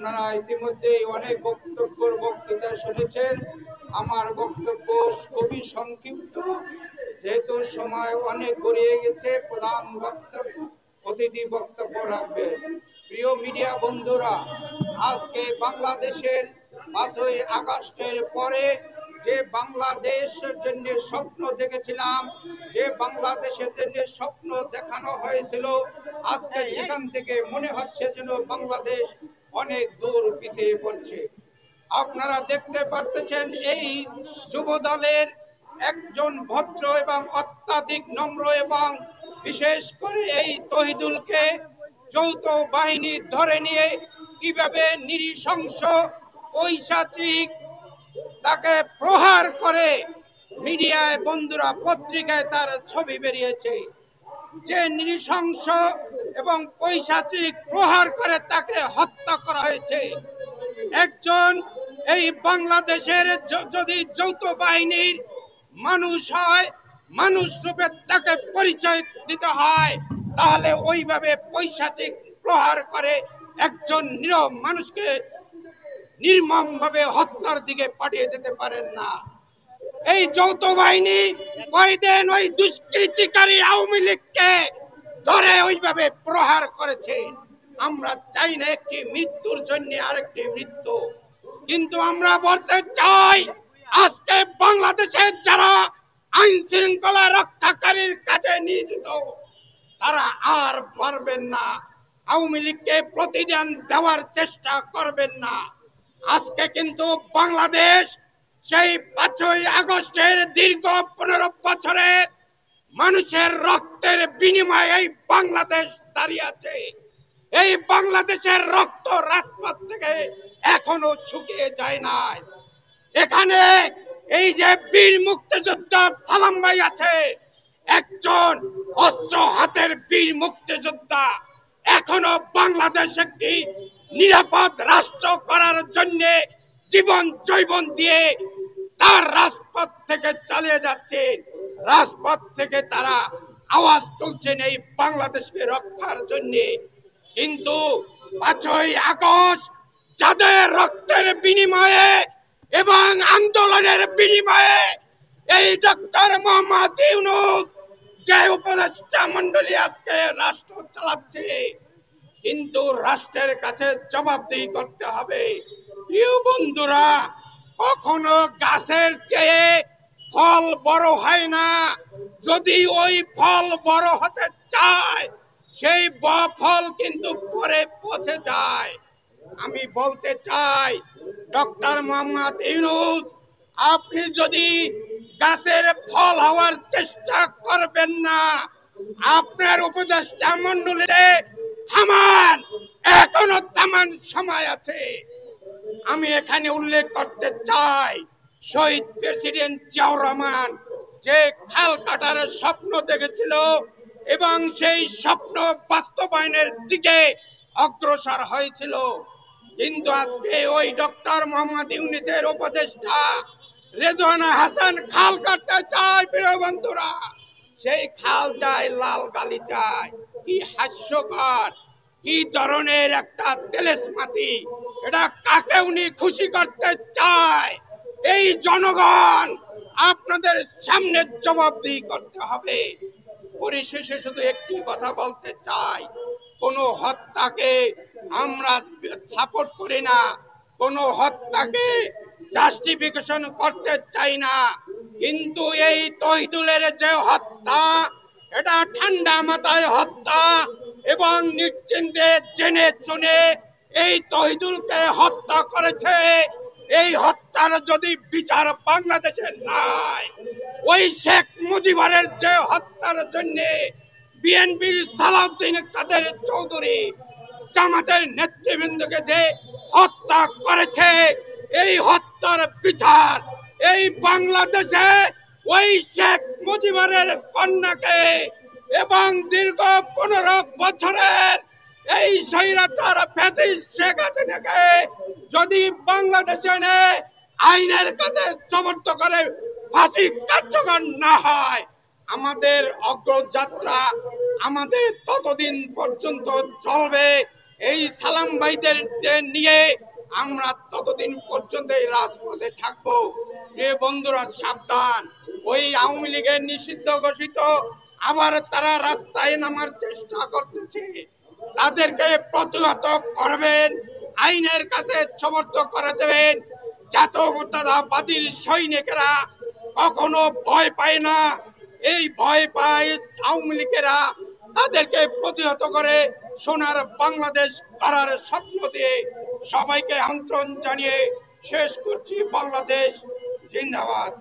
আপনারা ইতিমধ্যে অনেক বক্তৃতা শুনেছেন। আমার বক্তব্য খুবই সংক্ষিপ্ত, যেহেতু সময় অনেক গড়িয়ে গেছে। প্রধান অতিথি বক্তব্য রাখবেন। প্রিয় মিডিয়া বন্ধুরা, আজকে বাংলাদেশের 5ই আগস্টের পরে যে বাংলাদেশের জন্য স্বপ্ন দেখেছিলাম, যে বাংলাদেশের জন্য স্বপ্ন দেখানো হয়েছিল, আজকে সেখান থেকে মনে হচ্ছে যেন বাংলাদেশ অনেক দূর পিছিয়ে পড়ছে। আপনারা দেখতে পারতেছেন, এই যুব দলের একজন ভদ্র এবং অত্যাধিক নম্র এবং বিশেষ করে এই তহিদুলকে যৌথ বাহিনী ধরে নিয়ে কিভাবে নৃশংস পৈশাচিক তাকে প্রহার করে, মিডিয়ায় বন্ধুরা, পত্রিকায় তার ছবি বেরিয়েছে, যে নৃশংস এবং পৈশাচিক প্রহার করে তাকে হত্যা করা হয়েছে। একজন এই বাংলাদেশের যদি যৌথ বাহিনীর মানুষ হয়, মানুষ রূপে তাকে পরিচয় দিতে হয়, তাহলে ওইভাবে পৈশাচিক প্রহার করে একজন নিরীহ মানুষকে নির্মম ভাবে হত্যার দিকে পাঠিয়ে দিতে পারেন না। এই যৌথ বাহিনী কয়দিন ওই দুষ্কৃতিকারী আওয়ামী লীগকে ধরে ওইভাবে প্রহার করেছে। আমরা চাই না একটি মৃত্যুর জন্য আরেকটি মৃত্যু, কিন্তু আমরা বলতে চাই, আজকে বাংলাদেশের যারা আইন শৃঙ্খলা রক্ষাকারীর কাজে নিয়োজিত, তারা আর পারবেন না। আওয়ামী লীগকে প্রতিদান দেওয়ার চেষ্টা করবেন না। আজকে কিন্তু বাংলাদেশ সেই 5ই আগস্টের দীর্ঘ 15 বছরের মানুষের রক্তের বিনিময়ে এই বাংলাদেশ দাঁড়িয়ে আছে। এই বাংলাদেশের রক্ত রাজপথ থেকে এখনো শুকিয়ে যায় নাই। এখানে এই যে বীর মুক্তিযোদ্ধা সালাম ভাই আছে, একজন অস্ত্র হাতের বীর মুক্তিযোদ্ধা, এখনো বাংলাদেশ একটি নিরাপদ রাষ্ট্র করার জন্য জীবন জৈবন দিয়ে তার রাজপথ থেকে চালিয়ে যাচ্ছে। রাজপথ থেকে তারা আওয়াজ তুলছেন এই বাংলাদেশকে রক্ষার জন্য। কিন্তু 5ই আগস্ট যাদের রক্তের বিনিময়ে এবং আন্দোলনের বিনিময়ে এই ডক্টর মোহাম্মদ ইউনূস যে উপদেষ্টা মন্ডলী আজকে রাষ্ট্র চালাচ্ছে, কিন্তু রাষ্ট্রের কাছে জবাবদিহি করতে হবে। প্রিয় বন্ধুরা, কখনো গাছের চেয়ে ফল বড় হয় না। যদি ওই ফল বড় হতে চায়, সেই ফল কিন্তু পরে পচে যায়। আমি বলতে চাই, ডক্টর মোহাম্মদ ইউনূস, আপনি যদি গাছের ফল হওয়ার চেষ্টা করবেন না, আপনার উপদেষ্টা মন্ডলীতে থামান, এখনো থামান, সময় আছে। আমি এখানে উল্লেখ করতে চাই, শহীদ প্রেসিডেন্ট জিয়াউর রহমান যে খাল কাটার স্বপ্ন দেখেছিল এবং সেই স্বপ্ন বাস্তবায়নের দিকে অগ্রসর হয়েছিল, কিন্তু আজকে ওই ডক্টর মোহাম্মদ ইউনূসের উপদেষ্টা রেজওয়ানা হাসান খাল কাটতে চায়। প্রিয় বন্ধুরা, সেই খাল চায় লাল গালিচায়। কি হাস্যকর, কি ধরনের একটা তেলেসমাতি! এটা কাকে উনি খুশি করতে চায়? এই জনগণ আপনাদের সামনে জবাবদিহি করতে হবে। পরিশেষে শুধু একটি কথা বলতে চাই, কোন হত্যাকে আমরা সাপোর্ট করি না, কোন হত্যাকে জাস্টিফিকেশন করতে চাই না, কিন্তু এই তহিদুলের যে হত্যা, এটা ঠান্ডা মাথায় হত্যা এবং নিশ্চিন্তে জেনে শুনে এই তহিদুলকে হত্যা করেছে। এই হত্যার যদি বিচার বাংলাদেশে নাই, ওই শেখ মুজিবের যে হত্যার জন্য বিএনপির সালাউদ্দিন কাদের চৌধুরী জামাতের নেতৃবৃন্দকে যে হত্যা করেছে, এই হত্যার বিচার এই বাংলাদেশে ওই শেখ মুজিবের কন্যাকে এবং দীর্ঘ 15 বছরের এই স্বৈরাচার ফ্যাসিস্ট শেখ হাসিনাকে যদি বাংলাদেশে আইনের কাছে সমর্থ করে ফাঁসি কার্যকর না হয়, আমাদের অগ্রযাত্রা আমাদের ততদিন পর্যন্ত চলবে। এই সালাম ভাইদের নিয়ে আমরা ততদিন পর্যন্ত এই রাজপথে থাকবো। প্রিয় বন্ধুরা, সাবধান, ওই আওয়ামী লীগের নিষিদ্ধ ঘোষিত আবার তারা রাস্তায় নামার চেষ্টা করতেছে। তাদেরকে প্রতিহত করবেন, আইনের কাছে সমর্থ করে দেবেন। জাতীয়তাবাদীর সৈনিকেরা কখনো ভয় পায় না, এই ভয় পায় আওয়ামী লীগেরা। তাদেরকে প্রতিহত করে সোনার বাংলাদেশ গড়ার স্বপ্ন দিয়ে সবাইকে আমন্ত্রণ জানিয়ে শেষ করছি। বাংলাদেশ জিন্দাবাদ।